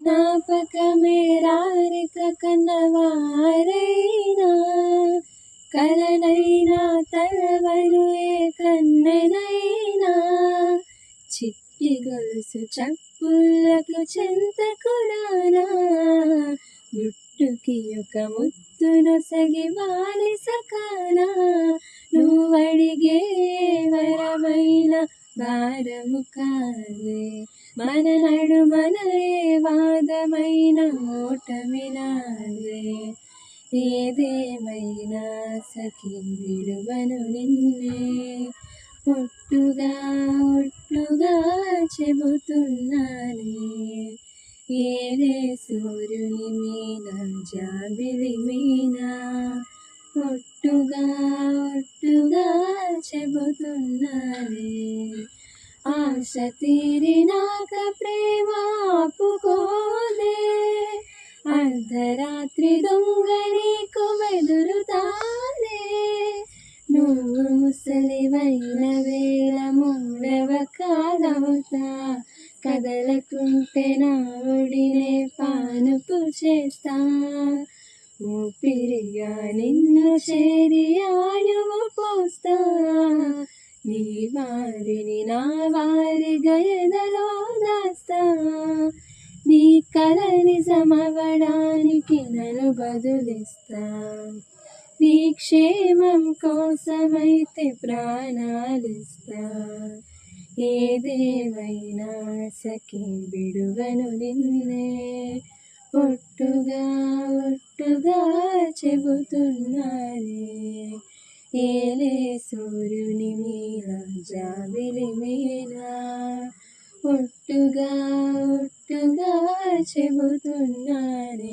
జ్ఞాపకమే రారిక కన్నవారైనా కలనైనా తలవను ఏ కన్నెనైనా చిట్టి గొలుసు చప్పులకు చెంతకురానా గుట్టుకి ఒక ముత్తును సగి వాలి సకానా నువ్వడిగే వరమైన భారము కాదే మన నడుమన ఏ వాదమైన ఓటమినాదే ఏదేమైనా సఖి విడువను నిన్నే ఒట్టుగా ఒట్టుగా చెబుతున్నానే ఏరే సూర్యుని మీద జాబిలి మీద ఒట్టుగా ఒట్టుగా చెబుతున్నానే ఆశ తీరినాక ప్రేమ ఆపుకోదే అర్ధరాత్రి దొంగ నీకు వెదురుతానే నువ్వు ముసలివైన వేళ మూడవ కాలవుతా కదలకుంటే నా ఒడినే పానుపు చేస్తా ఊపిరిగా నిన్ను చేరి ఆయువు పోస్తా నీ వారిని నా వారి గయదలో దాస్తా నీ కల నిజమవడానికి నన్ను బదులిస్తా నీ క్షేమం కోసమైతే ప్రాణాలిస్తా ఏదేమైనా సఖి విడువను నిన్నే ఒట్టుగా ఒట్టుగా చెబుతున్నానే ఏలే సూర్యుని మీద జాబిలి మీద ఒట్టుగా ఒట్టుగా చెబుతున్నానే